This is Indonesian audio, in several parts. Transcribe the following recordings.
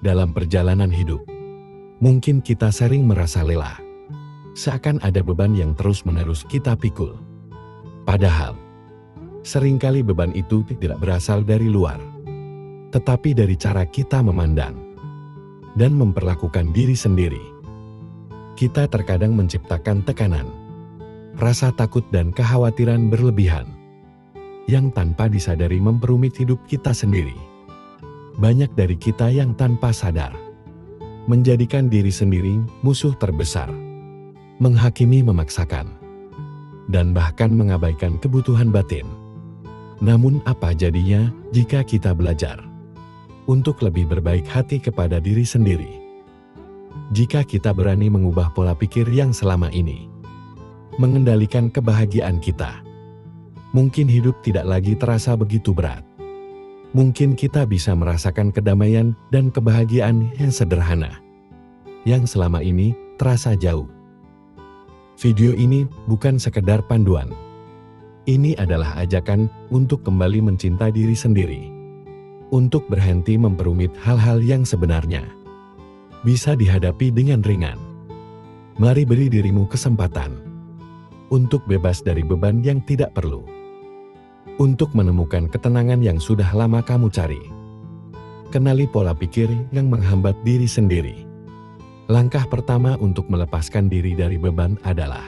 Dalam perjalanan hidup, mungkin kita sering merasa lelah, seakan ada beban yang terus-menerus kita pikul. Padahal, seringkali beban itu tidak berasal dari luar, tetapi dari cara kita memandang dan memperlakukan diri sendiri. Kita terkadang menciptakan tekanan, rasa takut dan kekhawatiran berlebihan, yang tanpa disadari memperumit hidup kita sendiri. Banyak dari kita yang tanpa sadar menjadikan diri sendiri musuh terbesar, menghakimi memaksakan, dan bahkan mengabaikan kebutuhan batin. Namun apa jadinya jika kita belajar untuk lebih berbaik hati kepada diri sendiri? Jika kita berani mengubah pola pikir yang selama ini mengendalikan kebahagiaan kita, mungkin hidup tidak lagi terasa begitu berat. Mungkin kita bisa merasakan kedamaian dan kebahagiaan yang sederhana, yang selama ini terasa jauh. Video ini bukan sekedar panduan. Ini adalah ajakan untuk kembali mencintai diri sendiri, untuk berhenti memperumit hal-hal yang sebenarnya bisa dihadapi dengan ringan. Mari beri dirimu kesempatan untuk bebas dari beban yang tidak perlu, untuk menemukan ketenangan yang sudah lama kamu cari. Kenali pola pikir yang menghambat diri sendiri. Langkah pertama untuk melepaskan diri dari beban adalah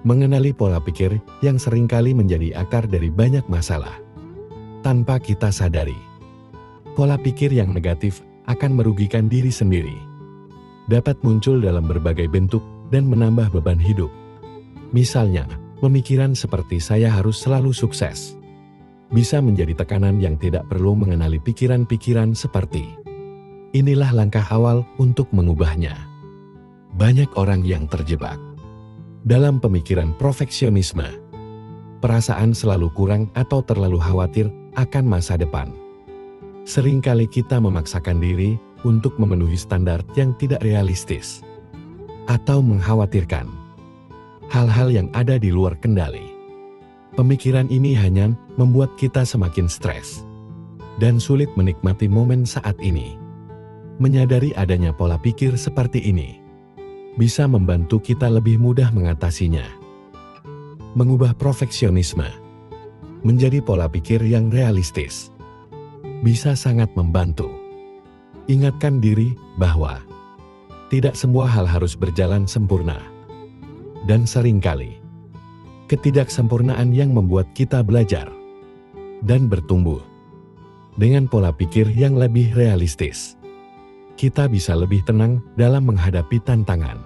mengenali pola pikir yang seringkali menjadi akar dari banyak masalah. Tanpa kita sadari, pola pikir yang negatif akan merugikan diri sendiri. Dapat muncul dalam berbagai bentuk dan menambah beban hidup. Misalnya, pemikiran seperti saya harus selalu sukses bisa menjadi tekanan yang tidak perlu. Mengenali pikiran-pikiran seperti inilah langkah awal untuk mengubahnya. Banyak orang yang terjebak dalam pemikiran perfeksionisme, perasaan selalu kurang atau terlalu khawatir akan masa depan. Seringkali kita memaksakan diri untuk memenuhi standar yang tidak realistis atau mengkhawatirkan hal-hal yang ada di luar kendali. Pemikiran ini hanya membuat kita semakin stres dan sulit menikmati momen saat ini. Menyadari adanya pola pikir seperti ini bisa membantu kita lebih mudah mengatasinya. Mengubah perfeksionisme menjadi pola pikir yang realistis bisa sangat membantu. Ingatkan diri bahwa tidak semua hal harus berjalan sempurna. Dan seringkali, ketidaksempurnaan yang membuat kita belajar dan bertumbuh. Dengan pola pikir yang lebih realistis, kita bisa lebih tenang dalam menghadapi tantangan,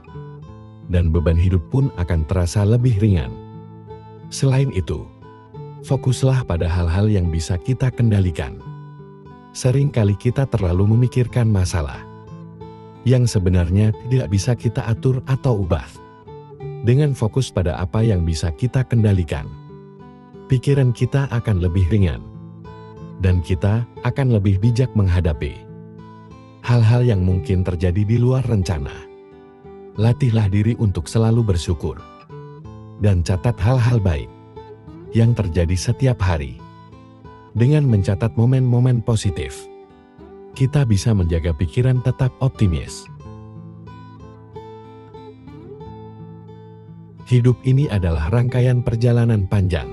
dan beban hidup pun akan terasa lebih ringan. Selain itu, fokuslah pada hal-hal yang bisa kita kendalikan. Seringkali kita terlalu memikirkan masalah yang sebenarnya tidak bisa kita atur atau ubah. Dengan fokus pada apa yang bisa kita kendalikan, pikiran kita akan lebih ringan, dan kita akan lebih bijak menghadapi hal-hal yang mungkin terjadi di luar rencana. Latihlah diri untuk selalu bersyukur, dan catat hal-hal baik yang terjadi setiap hari. Dengan mencatat momen-momen positif, kita bisa menjaga pikiran tetap optimis. Hidup ini adalah rangkaian perjalanan panjang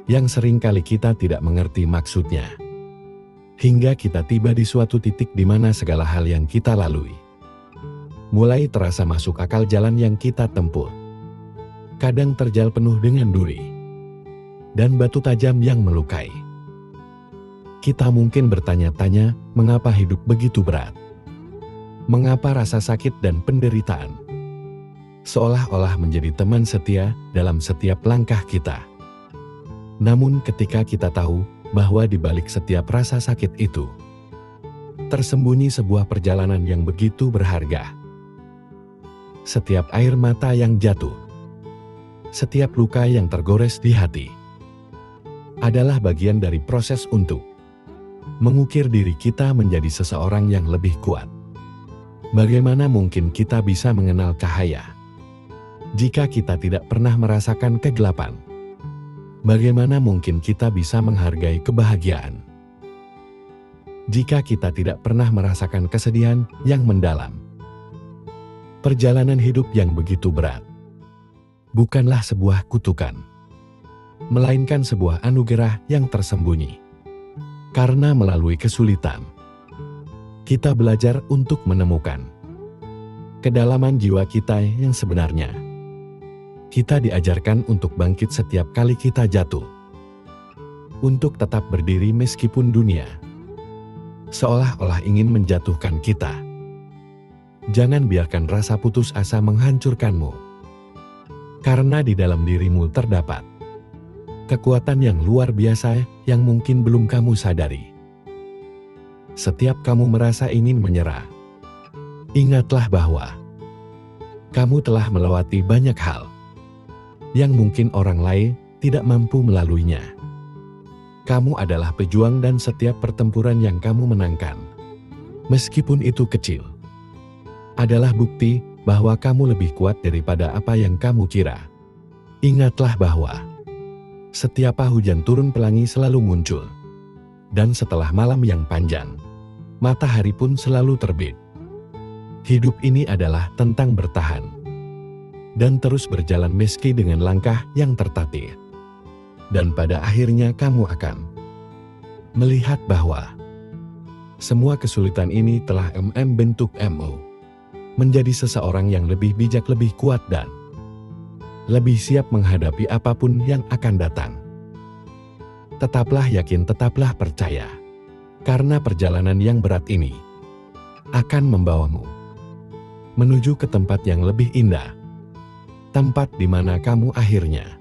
yang seringkali kita tidak mengerti maksudnya, hingga kita tiba di suatu titik di mana segala hal yang kita lalui mulai terasa masuk akal. Jalan yang kita tempuh kadang terjal penuh dengan duri dan batu tajam yang melukai. Kita mungkin bertanya-tanya, mengapa hidup begitu berat? Mengapa rasa sakit dan penderitaan seolah-olah menjadi teman setia dalam setiap langkah kita? Namun ketika kita tahu bahwa di balik setiap rasa sakit itu tersembunyi sebuah perjalanan yang begitu berharga. Setiap air mata yang jatuh, setiap luka yang tergores di hati adalah bagian dari proses untuk mengukir diri kita menjadi seseorang yang lebih kuat. Bagaimana mungkin kita bisa mengenal cahaya jika kita tidak pernah merasakan kegelapan? Bagaimana mungkin kita bisa menghargai kebahagiaan jika kita tidak pernah merasakan kesedihan yang mendalam. Perjalanan hidup yang begitu berat bukanlah sebuah kutukan, melainkan sebuah anugerah yang tersembunyi. Karena melalui kesulitan, kita belajar untuk menemukan kedalaman jiwa kita yang sebenarnya. Kita diajarkan untuk bangkit setiap kali kita jatuh, untuk tetap berdiri meskipun dunia seolah-olah ingin menjatuhkan kita. Jangan biarkan rasa putus asa menghancurkanmu, karena di dalam dirimu terdapat kekuatan yang luar biasa yang mungkin belum kamu sadari. Setiap kamu merasa ingin menyerah, ingatlah bahwa kamu telah melewati banyak hal yang mungkin orang lain tidak mampu melaluinya. Kamu adalah pejuang dan setiap pertempuran yang kamu menangkan, meskipun itu kecil, adalah bukti bahwa kamu lebih kuat daripada apa yang kamu kira. Ingatlah bahwa setiap hujan turun pelangi selalu muncul, dan setelah malam yang panjang, matahari pun selalu terbit. Hidup ini adalah tentang bertahan dan terus berjalan meski dengan langkah yang tertatih. Dan pada akhirnya kamu akan melihat bahwa semua kesulitan ini telah membentuk menjadi seseorang yang lebih bijak, lebih kuat, dan lebih siap menghadapi apapun yang akan datang. Tetaplah yakin, tetaplah percaya, karena perjalanan yang berat ini akan membawamu menuju ke tempat yang lebih indah, tempat di mana kamu akhirnya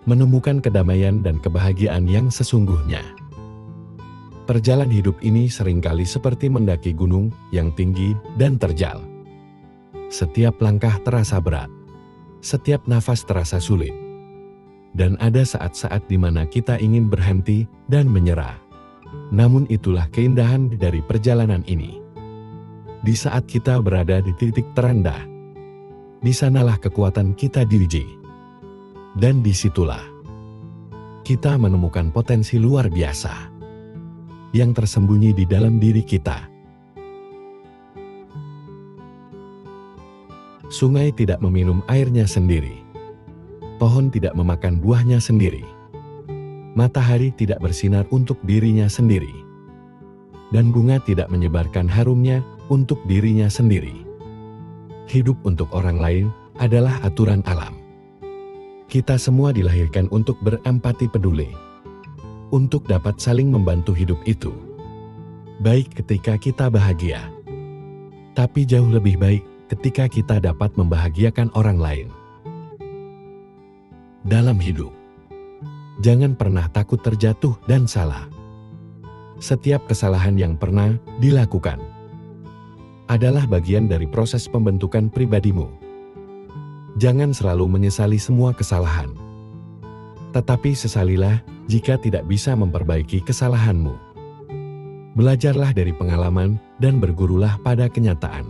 menemukan kedamaian dan kebahagiaan yang sesungguhnya. Perjalanan hidup ini seringkali seperti mendaki gunung yang tinggi dan terjal. Setiap langkah terasa berat, setiap nafas terasa sulit, dan ada saat-saat di mana kita ingin berhenti dan menyerah. Namun itulah keindahan dari perjalanan ini. Di saat kita berada di titik terendah, di sanalah kekuatan kita diuji. Dan disitulah kita menemukan potensi luar biasa yang tersembunyi di dalam diri kita. Sungai tidak meminum airnya sendiri, pohon tidak memakan buahnya sendiri, matahari tidak bersinar untuk dirinya sendiri, dan bunga tidak menyebarkan harumnya untuk dirinya sendiri. Hidup untuk orang lain adalah aturan alam. Kita semua dilahirkan untuk berempati peduli, untuk dapat saling membantu hidup itu. Baik ketika kita bahagia, tapi jauh lebih baik ketika kita dapat membahagiakan orang lain. Dalam hidup, jangan pernah takut terjatuh dan salah. Setiap kesalahan yang pernah dilakukan adalah bagian dari proses pembentukan pribadimu. Jangan selalu menyesali semua kesalahan, tetapi sesalilah jika tidak bisa memperbaiki kesalahanmu. Belajarlah dari pengalaman dan bergurulah pada kenyataan.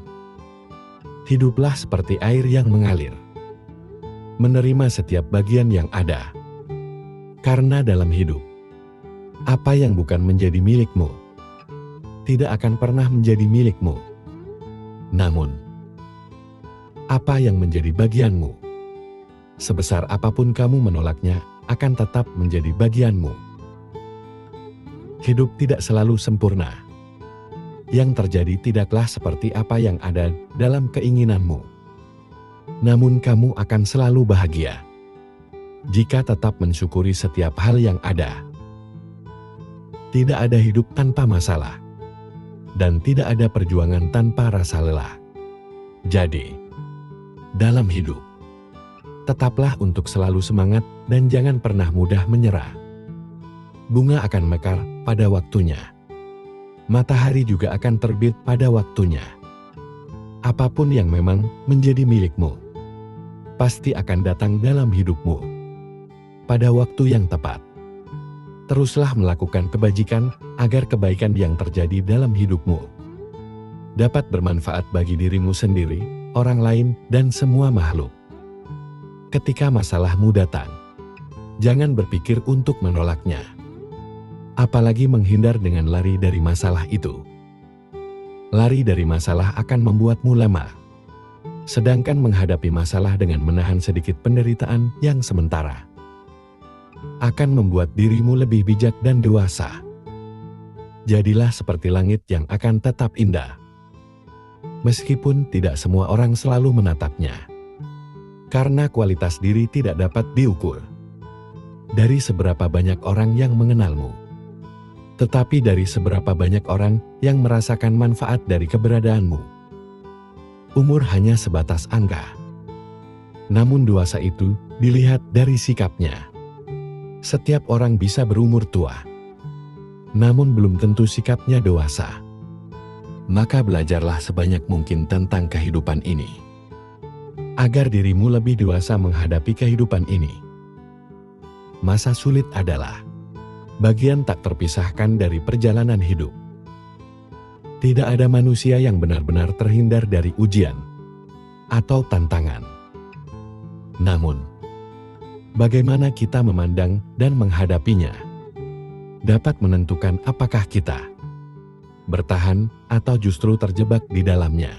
Hiduplah seperti air yang mengalir, menerima setiap bagian yang ada. Karena dalam hidup, apa yang bukan menjadi milikmu tidak akan pernah menjadi milikmu. Namun, apa yang menjadi bagianmu, sebesar apapun kamu menolaknya, akan tetap menjadi bagianmu. Hidup tidak selalu sempurna. Yang terjadi tidaklah seperti apa yang ada dalam keinginanmu. Namun kamu akan selalu bahagia jika tetap mensyukuri setiap hal yang ada. Tidak ada hidup tanpa masalah, dan tidak ada perjuangan tanpa rasa lelah. Jadi, dalam hidup, tetaplah untuk selalu semangat dan jangan pernah mudah menyerah. Bunga akan mekar pada waktunya. Matahari juga akan terbit pada waktunya. Apapun yang memang menjadi milikmu, pasti akan datang dalam hidupmu pada waktu yang tepat. Teruslah melakukan kebajikan agar kebaikan yang terjadi dalam hidupmu dapat bermanfaat bagi dirimu sendiri, orang lain, dan semua makhluk. Ketika masalahmu datang, jangan berpikir untuk menolaknya. apalagi menghindar dengan lari dari masalah itu. Lari dari masalah akan membuatmu lemah. Sedangkan menghadapi masalah dengan menahan sedikit penderitaan yang sementara akan membuat dirimu lebih bijak dan dewasa. Jadilah seperti langit yang akan tetap indah, meskipun tidak semua orang selalu menatapnya. Karena kualitas diri tidak dapat diukur dari seberapa banyak orang yang mengenalmu, tetapi dari seberapa banyak orang yang merasakan manfaat dari keberadaanmu. Umur hanya sebatas angka, namun dewasa itu dilihat dari sikapnya. Setiap orang bisa berumur tua, namun belum tentu sikapnya dewasa. Maka belajarlah sebanyak mungkin tentang kehidupan ini, agar dirimu lebih dewasa menghadapi kehidupan ini. Masa sulit adalah bagian tak terpisahkan dari perjalanan hidup. Tidak ada manusia yang benar-benar terhindar dari ujian atau tantangan. Namun, bagaimana kita memandang dan menghadapinya dapat menentukan apakah kita bertahan atau justru terjebak di dalamnya.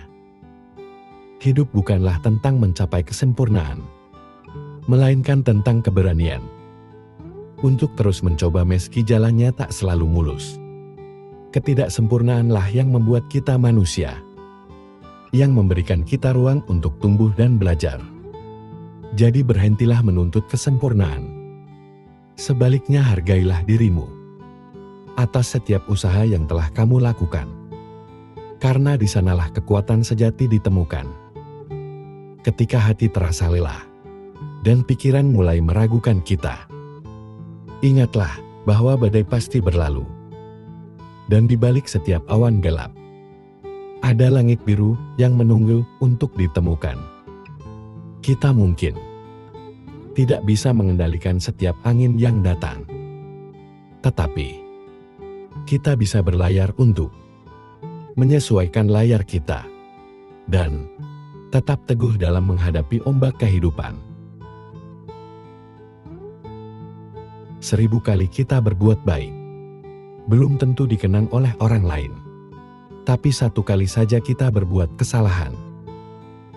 Hidup bukanlah tentang mencapai kesempurnaan, melainkan tentang keberanian untuk terus mencoba meski jalannya tak selalu mulus. Ketidaksempurnaanlah yang membuat kita manusia, yang memberikan kita ruang untuk tumbuh dan belajar. Jadi berhentilah menuntut kesempurnaan. Sebaliknya hargailah dirimu atas setiap usaha yang telah kamu lakukan. Karena di sanalah kekuatan sejati ditemukan. Ketika hati terasa lelah dan pikiran mulai meragukan kita, ingatlah bahwa badai pasti berlalu. Dan di balik setiap awan gelap, ada langit biru yang menunggu untuk ditemukan. Kita mungkin tidak bisa mengendalikan setiap angin yang datang, tetapi kita bisa berlayar untuk menyesuaikan layar kita dan tetap teguh dalam menghadapi ombak kehidupan. 1000 kali kita berbuat baik belum tentu dikenang oleh orang lain. Tapi 1 kali saja kita berbuat kesalahan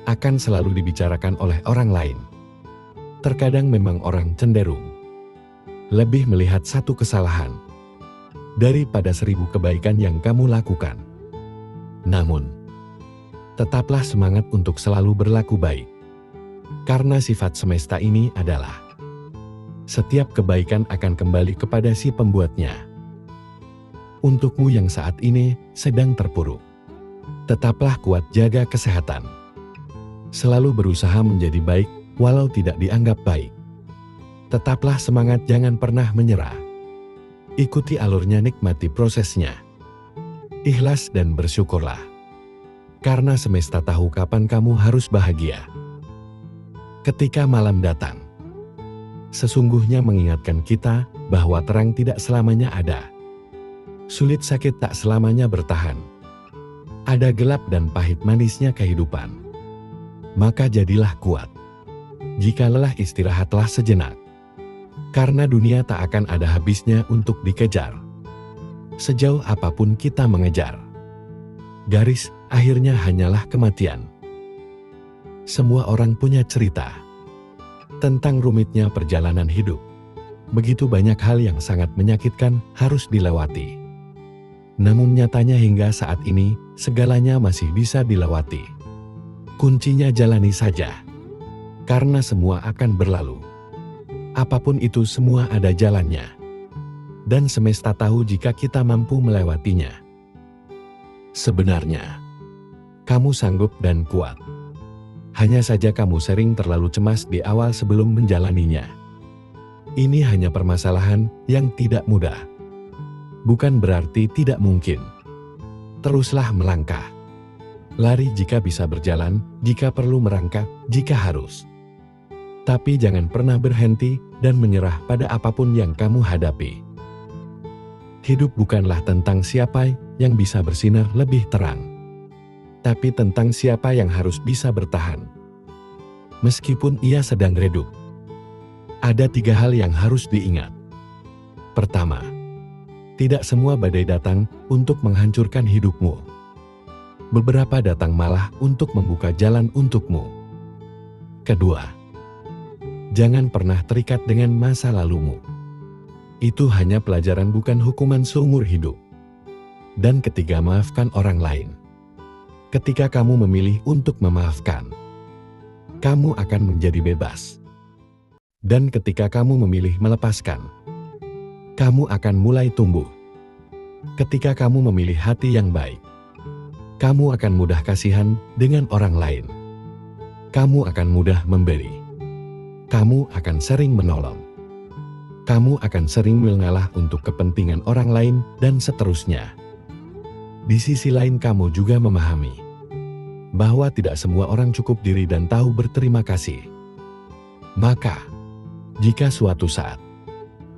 akan selalu dibicarakan oleh orang lain. Terkadang memang orang cenderung lebih melihat 1 kesalahan daripada 1000 kebaikan yang kamu lakukan. Namun, tetaplah semangat untuk selalu berlaku baik. Karena sifat semesta ini adalah setiap kebaikan akan kembali kepada si pembuatnya. Untukmu yang saat ini sedang terpuruk, tetaplah kuat, jaga kesehatan. Selalu berusaha menjadi baik walau tidak dianggap baik. Tetaplah semangat, jangan pernah menyerah. Ikuti alurnya, nikmati prosesnya. Ikhlas dan bersyukurlah. Karena semesta tahu kapan kamu harus bahagia. Ketika malam datang, sesungguhnya mengingatkan kita bahwa terang tidak selamanya ada. Sulit sakit tak selamanya bertahan. Ada gelap dan pahit manisnya kehidupan. Maka jadilah kuat. Jika lelah, istirahatlah sejenak. Karena dunia tak akan ada habisnya untuk dikejar. Sejauh apapun kita mengejar, garis akhirnya hanyalah kematian. Semua orang punya cerita tentang rumitnya perjalanan hidup. Begitu banyak hal yang sangat menyakitkan harus dilewati. Namun nyatanya hingga saat ini, segalanya masih bisa dilewati. Kuncinya jalani saja. Karena semua akan berlalu. Apapun itu, semua ada jalannya. Dan semesta tahu jika kita mampu melewatinya. Sebenarnya, kamu sanggup dan kuat. Hanya saja kamu sering terlalu cemas di awal sebelum menjalaninya. Ini hanya permasalahan yang tidak mudah. Bukan berarti tidak mungkin. Teruslah melangkah. Lari jika bisa berjalan, jika perlu merangkak, jika harus. Tapi jangan pernah berhenti dan menyerah pada apapun yang kamu hadapi. Hidup bukanlah tentang siapa yang bisa bersinar lebih terang, tapi tentang siapa yang harus bisa bertahan. Meskipun ia sedang redup. Ada 3 hal yang harus diingat. Pertama, Tidak semua badai datang untuk menghancurkan hidupmu. Beberapa datang malah untuk membuka jalan untukmu. Kedua, jangan pernah terikat dengan masa lalumu. Itu hanya pelajaran, bukan hukuman seumur hidup. Dan ketiga, maafkan orang lain. Ketika kamu memilih untuk memaafkan, kamu akan menjadi bebas. Dan ketika kamu memilih melepaskan, kamu akan mulai tumbuh. Ketika kamu memilih hati yang baik, kamu akan mudah kasihan dengan orang lain. Kamu akan mudah memberi. Kamu akan sering menolong. Kamu akan sering mengalah untuk kepentingan orang lain, dan seterusnya. Di sisi lain, kamu juga memahami bahwa tidak semua orang cukup diri dan tahu berterima kasih. Maka, jika suatu saat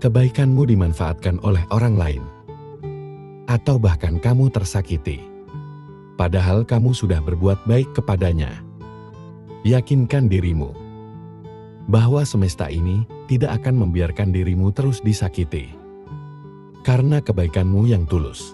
kebaikanmu dimanfaatkan oleh orang lain, atau bahkan kamu tersakiti, padahal kamu sudah berbuat baik kepadanya, yakinkan dirimu bahwa semesta ini tidak akan membiarkan dirimu terus disakiti. Karena kebaikanmu yang tulus